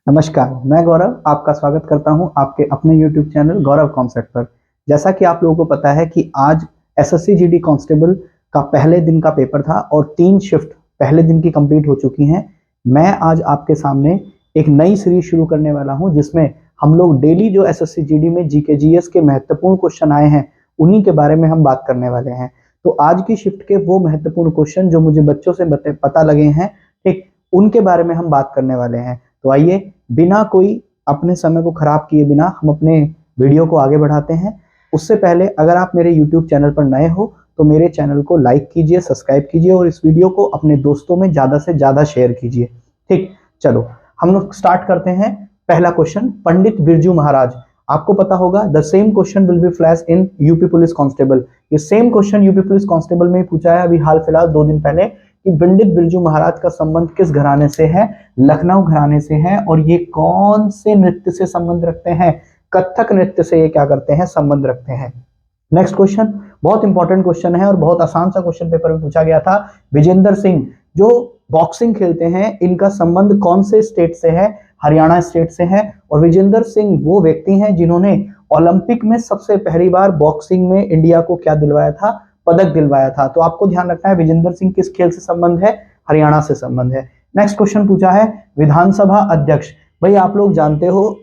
नमस्कार, मैं गौरव आपका स्वागत करता हूं आपके अपने YouTube चैनल गौरव कॉन्सेप्ट पर। जैसा कि आप लोगों को पता है कि आज एसएससी जीडी कांस्टेबल का पहले दिन का पेपर था और 3 शिफ्ट पहले दिन की कंप्लीट हो चुकी हैं। मैं आज आपके सामने एक नई सीरीज शुरू करने वाला हूं जिसमें हम लोग डेली जो एसएससी जीडी में जीके जीएस के महत्वपूर्ण क्वेश्चन आए हैं उन्हीं के बारे में हम बात करने वाले हैं। तो आज की शिफ्ट के वो महत्वपूर्ण क्वेश्चन जो मुझे बच्चों से पता लगे हैं, ठीक, उनके बारे में हम बात करने वाले हैं। तो आइए बिना कोई अपने समय को खराब किए बिना हम अपने वीडियो को आगे बढ़ाते हैं। उससे पहले अगर आप मेरे YouTube चैनल पर नए हो तो मेरे चैनल को लाइक कीजिए, सब्सक्राइब कीजिए और इस वीडियो को अपने दोस्तों में ज़्यादा से ज़्यादा शेयर कीजिए। ठीक, चलो हम लोग स्टार्ट करते हैं। पहला क्वेश्चन, पंडित बिरजू महाराज। आपको पता होगा the same question will be flash in UP police constable. ये same question UP police constable में पूछा है अभी हाल फिलहाल 2 दिन पहले कि पंडित बिरजू महाराज का संबंध किस घराने से है? लखनऊ घराने से है। और ये कौन से नृत्य से संबंध रखते हैं? कथक नृत्य से ये क्या करते हैं? संबंध रखते हैं। नेक्स्ट क्वेश्चन बहुत इंपॉर्टेंट क्वेश्चन है और बहुत आसान सा क्वेश्चन पेपर में पूछा गया था। विजेंद्र सिंह जो बॉक्सिंग खेलते हैं, इनका संबंध कौन से स्टेट से है? हरियाणा स्टेट से है। और विजेंद्र सिंह वो व्यक्ति हैं जिन्होंने ओलंपिक में सबसे पहली बार बॉक्सिंग में इंडिया को क्या दिलवाया था? पदक दिलवाया था। तो आपको ध्यान रखना है विजेंद्र सिंह किस खेल से संबंध है? हरियाणा से संबंध है। नेक्स्ट क्वेश्चन पूछा है विधानसभा अध्यक्ष। भाई आप लोग जानते हो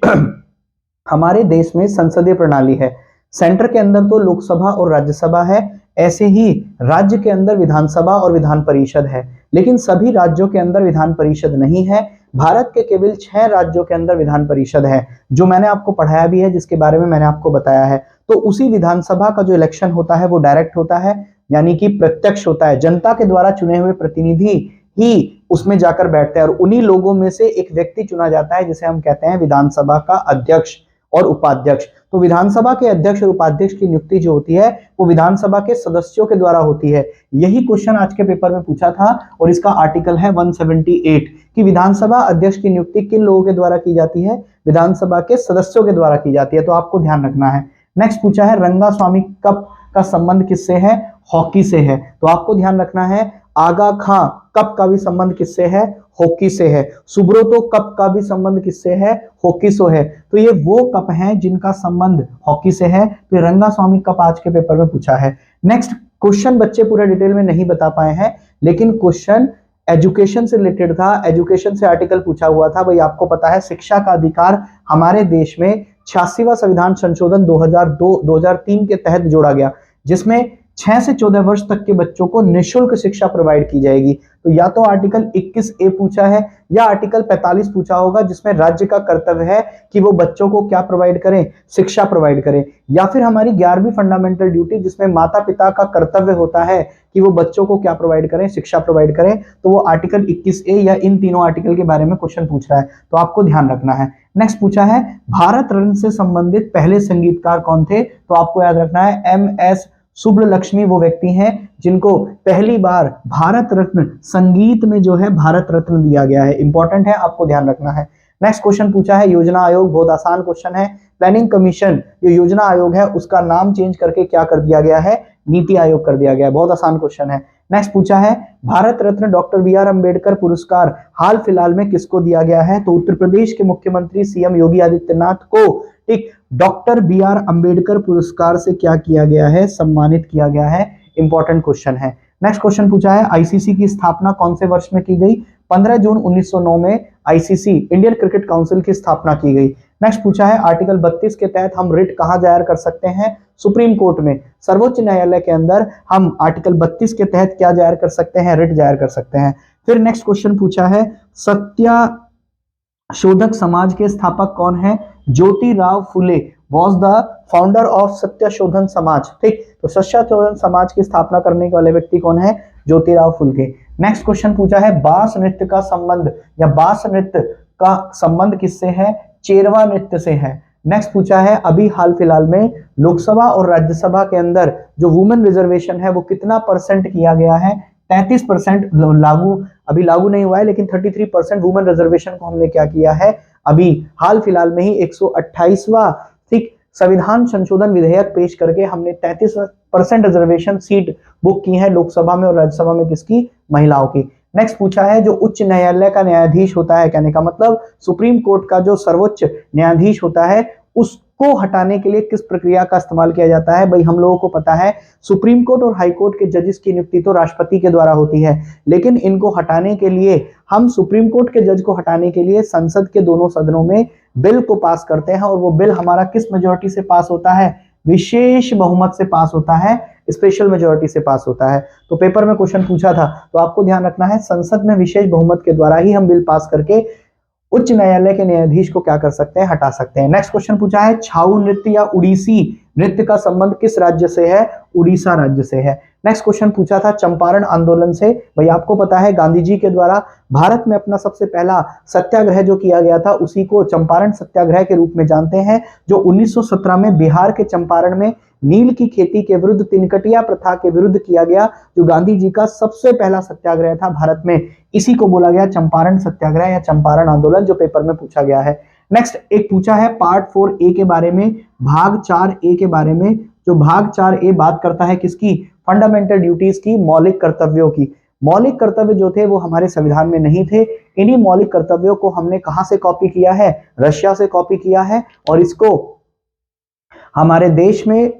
हमारे देश में संसदीय प्रणाली है। सेंटर के अंदर तो लोकसभा और राज्यसभा है, ऐसे ही राज्य के अंदर विधानसभा और विधान परिषद है, लेकिन सभी राज्यों के अंदर विधान परिषद नहीं है। भारत के केवल 6 राज्यों के अंदर विधान परिषद है, जो मैंने आपको पढ़ाया भी है, जिसके बारे में मैंने आपको बताया है। तो उसी विधानसभा का जो इलेक्शन होता है वो डायरेक्ट होता है, यानी कि प्रत्यक्ष होता है। जनता के द्वारा चुने हुए प्रतिनिधि ही उसमें जाकर बैठते हैं और उन्हीं लोगों में से एक व्यक्ति चुना जाता है जिसे हम कहते हैं विधानसभा का अध्यक्ष और उपाध्यक्ष। तो विधानसभा के अध्यक्ष और उपाध्यक्ष की नियुक्ति जो होती है वो विधानसभा के सदस्यों के द्वारा होती है। यही क्वेश्चन आज के पेपर में पूछा था और इसका आर्टिकल है 178 कि विधानसभा अध्यक्ष की नियुक्ति किन लोगों के द्वारा की जाती है? विधानसभा के सदस्यों के द्वारा की जाती है। तो आपको ध्यान रखना है। नेक्स्ट पूछा है रंगास्वामी कप का संबंध किससे है? हॉकी से है। तो आपको ध्यान रखना है आगा खां कप का भी संबंध किससे है? हॉकी से है। सुब्रतो कप का भी संबंध किससे है? हॉकी से है। तो ये वो कप हैं जिनका संबंध हॉकी से है। तो रंगास्वामी कप आज के पेपर में पूछा है। नेक्स्ट क्वेश्चन बच्चे पूरा डिटेल में नहीं बता पाए हैं, लेकिन क्वेश्चन एजुकेशन से रिलेटेड था। एजुकेशन से आर्टिकल पूछा हुआ था। भाई आपको पता है शिक्षा का अधिकार हमारे देश में 86वां संविधान संशोधन 2003 के तहत जोड़ा गया, जिसमें 6 से 14 वर्ष तक के बच्चों को निःशुल्क शिक्षा प्रोवाइड की जाएगी। तो या तो आर्टिकल 21A पूछा है या आर्टिकल 45 पूछा होगा, जिसमें राज्य का कर्तव्य है कि वो बच्चों को क्या प्रोवाइड करें? शिक्षा प्रोवाइड करें। या फिर हमारी 11वीं फंडामेंटल ड्यूटी, जिसमें माता पिता का कर्तव्य होता है कि वो बच्चों को क्या प्रोवाइड करें? शिक्षा प्रोवाइड करें। तो वो आर्टिकल 21A या इन तीनों आर्टिकल के बारे में क्वेश्चन पूछ रहा है, तो आपको ध्यान रखना है। नेक्स्ट पूछा है भारत रत्न से संबंधित पहले संगीतकार कौन थे? तो आपको याद रखना है MS सुब्बलक्ष्मी वो व्यक्ति हैं जिनको पहली बार भारत रत्न संगीत में जो है भारत रत्न दिया गया है। इंपॉर्टेंट है, आपको ध्यान रखना है। नेक्स्ट क्वेश्चन पूछा है योजना आयोग। बहुत आसान क्वेश्चन है। प्लानिंग कमीशन जो योजना आयोग है उसका नाम चेंज करके क्या कर दिया गया है? नीति आयोग कर दिया गया है। बहुत आसान क्वेश्चन है। नेक्स्ट पूछा है भारत रत्न डॉक्टर BR अम्बेडकर पुरस्कार हाल फिलहाल में किसको दिया गया है? तो उत्तर प्रदेश के मुख्यमंत्री CM योगी आदित्यनाथ को ठीक डॉक्टर BR अम्बेडकर पुरस्कार से क्या किया गया है? सम्मानित किया गया है। इंपॉर्टेंट क्वेश्चन है। नेक्स्ट क्वेश्चन पूछा है ICC की स्थापना कौन से वर्ष में की गई? 15 जून 1909 में ICC इंडियन क्रिकेट काउंसिल की स्थापना की गई। नेक्स्ट पूछा है आर्टिकल 32 के तहत हम रिट कहां दायर कर सकते हैं? सुप्रीम कोर्ट में। सर्वोच्च न्यायालय के अंदर हम आर्टिकल 32 के तहत क्या दायर कर सकते हैं? रिट दायर कर सकते हैं। फिर नेक्स्ट क्वेश्चन पूछा है सत्याशोधक समाज के स्थापक कौन है? Jyotirao Phule was the founder of सत्याशोधन समाज। ठीक, तो सत्याशोधन समाज की स्थापना करने वाले व्यक्ति कौन है? ज्योतिराव फुले। नेक्स्ट क्वेश्चन पूछा है बास नृत्य का संबंध या बास नृत्य का संबंध किससे है? चेरवा नृत्य से है। नेक्स्ट पूछा है अभी हाल फिलहाल में लोकसभा और राज्यसभा के अंदर जो वुमेन रिजर्वेशन है वो कितना परसेंट किया गया है? 33% अभी लागू नहीं हुआ है, लेकिन 33% वुमेन रिजर्वेशन को हमने क्या किया है? अभी हाल फिलहाल में ही 128वां ठीक संविधान संशोधन विधेयक पेश करके हमने 33% रिजर्वेशन सीट बुक की है लोकसभा में और राज्यसभा में किसकी? महिलाओं की। नेक्स्ट पूछा है जो उच्च न्यायालय का न्यायाधीश होता है, कहने का मतलब सुप्रीम कोर्ट का जो सर्वोच्च न्यायाधीश होता है उसको हटाने के लिए किस प्रक्रिया का इस्तेमाल किया जाता है। भाई हम लोगों को पता है सुप्रीम कोर्ट और हाई कोर्ट के जजेस की नियुक्ति तो राष्ट्रपति के द्वारा होती है, लेकिन इनको हटाने के लिए हम सुप्रीम कोर्ट के जज को हटाने के लिए संसद के दोनों सदनों में बिल को पास करते हैं, और वो बिल हमारा किस मेजोरिटी से पास होता है, विशेष बहुमत से पास होता है, स्पेशल मेजोरिटी से पास होता है। तो पेपर में क्वेश्चन पूछा था, तो आपको ध्यान रखना है संसद में विशेष बहुमत के द्वारा ही हम बिल पास करके उच्च न्यायालय के न्यायाधीश को क्या कर सकते हैं, हटा सकते हैं। नेक्स्ट क्वेश्चन पूछा है छाऊ नृत्य या उड़ीसी नृत्य का संबंध किस राज्य से है, उड़ीसा राज्य से है। नेक्स्ट क्वेश्चन पूछा था चंपारण आंदोलन से, भाई आपको पता है गांधी जी के द्वारा भारत में अपना सबसे पहला सत्याग्रह जो किया गया था उसी को चंपारण सत्याग्रह के रूप में जानते हैं, जो 1917 में बिहार के चंपारण में नील की खेती के विरुद्ध, तिनकटिया प्रथा के विरुद्ध किया गया, जो गांधी जी का सबसे पहला सत्याग्रह था भारत में, इसी को बोला गया चंपारण सत्याग्रह या चंपारण आंदोलन, जो पेपर में पूछा गया है। नेक्स्ट एक पूछा है पार्ट 4A के बारे में, भाग 4A के बारे में, जो भाग 4A बात करता है किसकी, फंडामेंटल ड्यूटीज की, मौलिक कर्तव्यों की। मौलिक कर्तव्य जो थे वो हमारे संविधान में नहीं थे, इन्हीं मौलिक कर्तव्यों को हमने कहां से कॉपी किया है, रशिया से कॉपी किया है, और इसको हमारे देश में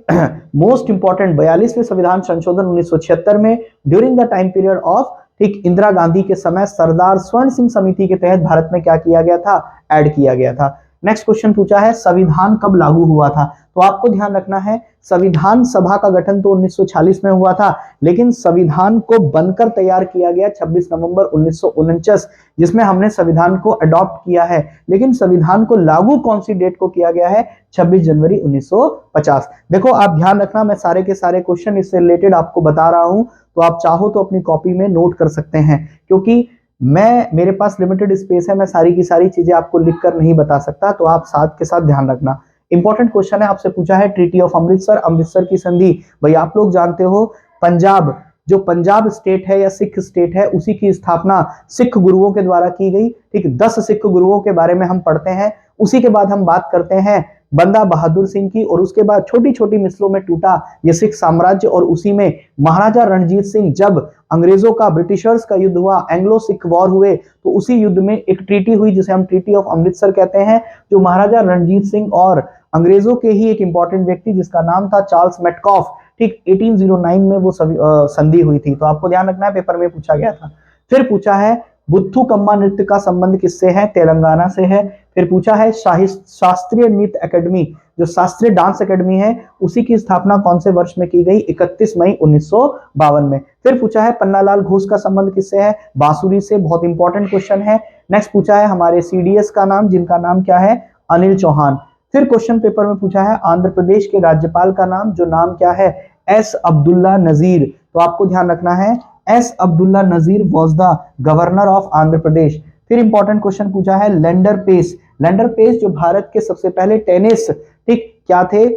मोस्ट इंपॉर्टेंट 42वें संविधान संशोधन 1976 में during the time period of ठीक इंदिरा गांधी के समय सरदार स्वर्ण सिंह समिति के तहत भारत में क्या किया गया था, ऐड किया गया था। नेक्स्ट क्वेश्चन पूछा है संविधान कब लागू हुआ था, तो आपको ध्यान रखना है संविधान सभा का गठन तो 1940 में हुआ था, लेकिन संविधान को बनकर तैयार किया गया 26 नवंबर 1949, जिसमें हमने संविधान को अडॉप्ट किया है, लेकिन संविधान को लागू कौन सी डेट को किया गया है, 26 जनवरी 1950। देखो आप ध्यान रखना, मैं सारे के सारे क्वेश्चन इससे रिलेटेड आपको बता रहा हूं, तो आप चाहो तो अपनी कॉपी में नोट कर सकते हैं, क्योंकि मेरे पास लिमिटेड स्पेस है, मैं सारी की सारी चीजें आपको लिखकर नहीं बता सकता, तो आप साथ के साथ ध्यान रखना। इंपॉर्टेंट क्वेश्चन है, आपसे पूछा है ट्रीटी ऑफ अमृतसर, अमृतसर की संधि, भाई आप लोग जानते हो पंजाब, जो पंजाब स्टेट है या सिख स्टेट है, उसी की स्थापना सिख गुरुओं के द्वारा की गई। ठीक 10 सिख गुरुओं के बारे में हम पढ़ते हैं, उसी के बाद हम बात करते हैं बंदा बहादुर सिंह की, और उसके बाद छोटी छोटी मिसलों में टूटा ये सिख साम्राज्य, और उसी में महाराजा रणजीत सिंह, जब अंग्रेजों का ब्रिटिशर्स का युद्ध हुआ, एंग्लो सिख वॉर हुए, तो उसी युद्ध में एक ट्रीटी हुई जिसे हम ट्रीटी ऑफ अमृतसर कहते हैं, जो महाराजा रणजीत सिंह और अंग्रेजों के ही एक इंपॉर्टेंट व्यक्ति जिसका नाम था चार्ल्स मेटकॉफ, ठीक 1809 में वो संधि हुई थी। तो आपको ध्यान रखना है, पेपर में पूछा गया था। फिर पूछा है बुथुकम्मा नृत्य का संबंध किससे है, तेलंगाना से है। फिर पूछा है शास्त्रीय नृत्य एकेडमी, जो शास्त्रीय डांस एकेडमी है, उसी की स्थापना कौन से वर्ष में की गई, 31 मई 1952 में। फिर पूछा है पन्नालाल घोष का संबंध किससे है, बांसुरी से, बहुत इंपॉर्टेंट क्वेश्चन है। नेक्स्ट पूछा है हमारे सीडीएस का नाम, जिनका नाम क्या है, अनिल चौहान। फिर क्वेश्चन पेपर में पूछा है आंध्र प्रदेश के राज्यपाल का नाम, जो नाम क्या है, एस अब्दुल्ला नजीर। तो आपको ध्यान रखना है S Abdullah Nazeer was the governor of Andhra Pradesh. फिर इंपॉर्टेंट क्वेश्चन पूछा है लेंडर पेस, लेंडर पेस जो भारत के सबसे पहले टेनिस ठीक क्या थे,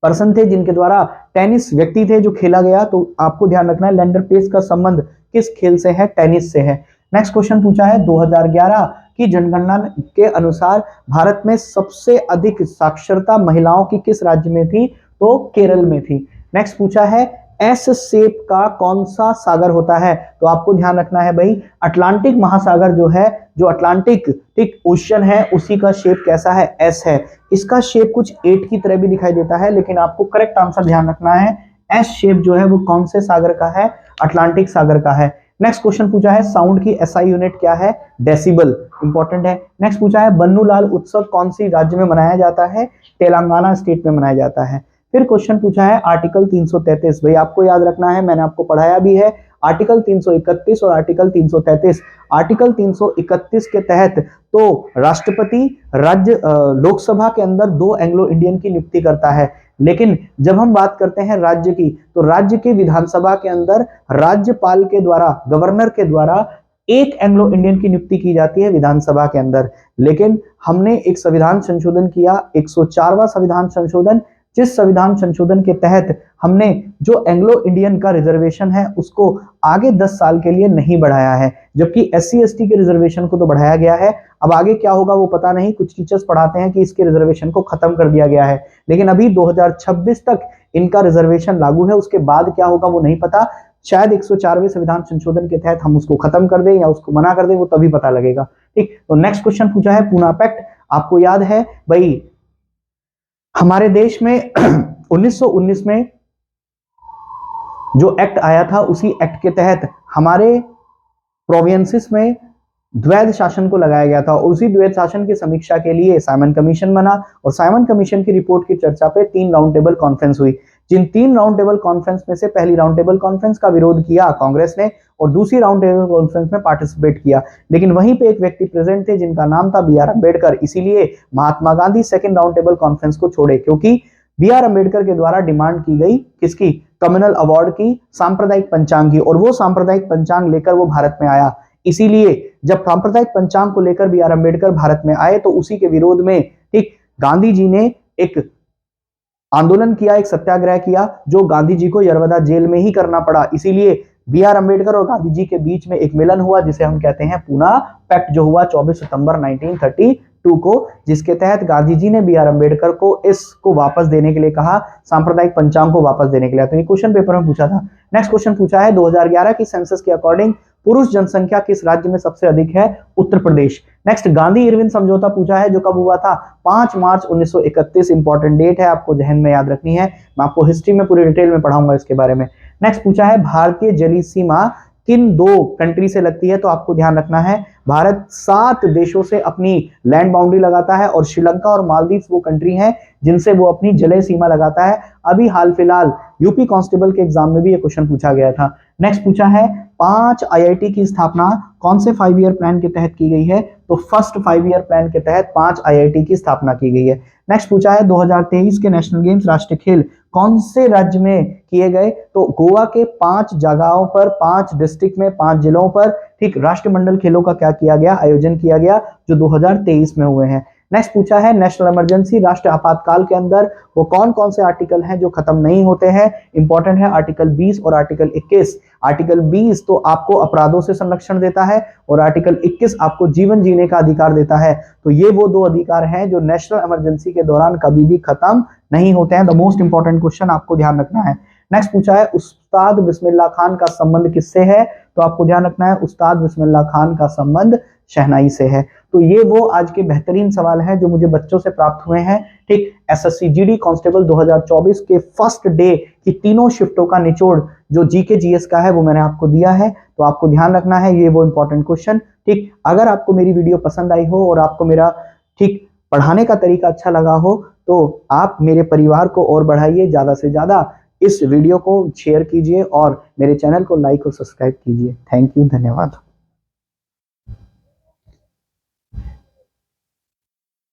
पर्सन थे, जिनके द्वारा टेनिस व्यक्ति थे जो खेला गया। तो आपको ध्यान रखना है लेंडर पेस का संबंध किस खेल से है, टेनिस से है। नेक्स्ट क्वेश्चन पूछा है 2011 की जनगणना के अनुसार भारत में सबसे अधिक साक्षरता महिलाओं की किस राज्य में थी, तो केरल में थी। नेक्स्ट पूछा है एस शेप का कौन सा सागर होता है, तो आपको ध्यान रखना है भाई अटलांटिक महासागर जो है, जो अटलांटिक ठीक ओशन है, उसी का शेप कैसा है, एस है। इसका शेप कुछ 8 की तरह भी दिखाई देता है, लेकिन आपको करेक्ट आंसर ध्यान रखना है एस शेप जो है वो कौन से सागर का है, अटलांटिक सागर का है। नेक्स्ट क्वेश्चन पूछा है साउंड की एसआई यूनिट क्या है, डेसिबल, इंपॉर्टेंट है। नेक्स्ट पूछा है बन्नूलाल उत्सव कौन सी राज्य में मनाया जाता है, तेलंगाना स्टेट में मनाया जाता है। फिर क्वेश्चन पूछा है आर्टिकल 333, भाई आपको याद रखना है, मैंने आपको पढ़ाया भी है, आर्टिकल 331 और आर्टिकल 333। आर्टिकल 331 के तहत तो राष्ट्रपति राज्य लोकसभा के अंदर 2 एंग्लो इंडियन की नियुक्ति करता है, लेकिन जब हम बात करते हैं राज्य की, तो राज्य की विधानसभा के अंदर राज्यपाल के द्वारा, गवर्नर के द्वारा 1 एंग्लो इंडियन की नियुक्ति की जाती है विधानसभा के अंदर। लेकिन हमने एक संविधान संशोधन किया, 104वां संविधान संशोधन, जिस संविधान संशोधन के तहत हमने जो एंग्लो इंडियन का रिजर्वेशन है उसको आगे 10 साल के लिए नहीं बढ़ाया है, जबकि SC ST के रिजर्वेशन को तो बढ़ाया गया है। अब आगे क्या होगा वो पता नहीं, कुछ टीचर्स पढ़ाते हैं कि इसके रिजर्वेशन को खत्म कर दिया गया है, लेकिन अभी 2026 तक इनका रिजर्वेशन लागू है, उसके बाद क्या होगा वो नहीं पता। शायद 104वें संविधान संशोधन के तहत हम उसको खत्म कर दें या उसको मना कर दें, वो तभी पता लगेगा। ठीक, तो नेक्स्ट क्वेश्चन पूछा है पूना पैक्ट। आपको याद है भाई हमारे देश में 1919 में जो एक्ट आया था, उसी एक्ट के तहत हमारे प्रोविंसेस में द्वैध शासन को लगाया गया था और उसी द्वैध शासन की समीक्षा के लिए साइमन कमीशन बना और साइमन कमीशन की रिपोर्ट की चर्चा पे 3 राउंड टेबल कॉन्फ्रेंस हुई। जिन 3 राउंड टेबल कॉन्फ्रेंस में से पहली राउंड टेबल कॉन्फ्रेंस का विरोध किया कांग्रेस ने और दूसरी राउंड टेबल कॉन्फ्रेंस में पार्टिसिपेट किया, लेकिन वहीं पे एक व्यक्ति प्रेजेंट थे जिनका नाम था बी आर अम्बेडकर, इसीलिए Mahatma Gandhi second round table conference को छोड़े, क्योंकि बी आर अम्बेडकर के द्वारा डिमांड की गई किसकी, कम्युनल अवार्ड की, सांप्रदायिक पंचांग की, और वो सांप्रदायिक पंचांग लेकर वो भारत में आया। इसीलिए जब सांप्रदायिक पंचांग को लेकर बी आर अम्बेडकर भारत में आए तो उसी के विरोध में ठीक गांधी जी ने एक आंदोलन किया, एक सत्याग्रह किया, जो गांधी जी को यरवदा जेल में ही करना पड़ा। इसीलिए बी आर अम्बेडकर और गांधी जी के बीच में एक मिलन हुआ जिसे हम कहते हैं पूना पैक्ट, जो हुआ 24 सितंबर 1932 को, जिसके तहत गांधी जी ने बी आर अम्बेडकर को इसको वापस देने के लिए कहा, सांप्रदायिक पंचांग को वापस देने के लिए। तो ये क्वेश्चन पेपर में पूछा था। नेक्स्ट क्वेश्चन पूछा है 2011 की सेंसस के अकॉर्डिंग पुरुष जनसंख्या किस राज्य में सबसे अधिक है, उत्तर प्रदेश। नेक्स्ट गांधी इरविन समझौता पूछा है जो कब हुआ था, 5 मार्च 1931। इंपॉर्टेंट डेट है, आपको जहन में याद रखनी है, मैं आपको हिस्ट्री में पूरी डिटेल में पढ़ाऊंगा इसके बारे में। नेक्स्ट पूछा है भारतीय जलीय सीमा किन 2 कंट्री से लगती है, तो आपको ध्यान रखना है भारत 7 देशों से अपनी लैंड बाउंड्री लगाता है और श्रीलंका और मालदीव्स वो कंट्री हैं जिनसे वो अपनी जलीय सीमा लगाता है। अभी हाल फिलहाल यूपी कांस्टेबल के एग्जाम में भी ये क्वेश्चन पूछा गया था। नेक्स्ट पूछा है 5 आईआईटी की स्थापना कौन से 5 ईयर प्लान के तहत की गई है, तो फर्स्ट 5 ईयर प्लान के तहत 5 आईआईटी की स्थापना की गई है। नेक्स्ट पूछा है 2023 के नेशनल गेम्स राष्ट्रीय खेल कौन से राज्य में किए गए, तो गोवा के 5 जगहों पर, 5 डिस्ट्रिक्ट में, 5 जिलों पर ठीक राष्ट्रमंडल खेलों का क्या किया गया, आयोजन किया गया, जो 2023 में हुए हैं। नेक्स्ट पूछा है नेशनल इमरजेंसी राष्ट्रीय आपातकाल के अंदर वो कौन कौन से आर्टिकल हैं जो खत्म नहीं होते हैं। इंपॉर्टेंट है आर्टिकल 20 और आर्टिकल 21। आर्टिकल 20 तो आपको अपराधों से संरक्षण देता है और आर्टिकल 21 आपको जीवन जीने का अधिकार देता है। तो ये वो 2 अधिकार हैं जो नेशनल इमरजेंसी के दौरान कभी भी खत्म नहीं होते हैं। द मोस्ट इंपॉर्टेंट क्वेश्चन आपको ध्यान रखना है। नेक्स्ट पूछा है उस्ताद बिस्मिल्लाह खान का संबंध किससे है, तो आपको ध्यान रखना है उस्ताद बिस्मिल्लाह खान का संबंध शहनाई से है। तो ये वो आज के बेहतरीन सवाल हैं जो मुझे बच्चों से प्राप्त हुए हैं। ठीक, एसएससी जीडी कांस्टेबल 2024 के फर्स्ट डे की तीनों शिफ्टों का निचोड़ जो जीके जीएस का है वो मैंने आपको दिया है, तो आपको ध्यान रखना है ये वो इंपॉर्टेंट क्वेश्चन। ठीक, अगर आपको मेरी वीडियो पसंद आई हो और आपको मेरा ठीक पढ़ाने का तरीका अच्छा लगा हो तो आप मेरे परिवार को और बढ़ाइए, ज्यादा से ज्यादा इस वीडियो को शेयर कीजिए और मेरे चैनल को लाइक और सब्सक्राइब कीजिए। थैंक यू, धन्यवाद।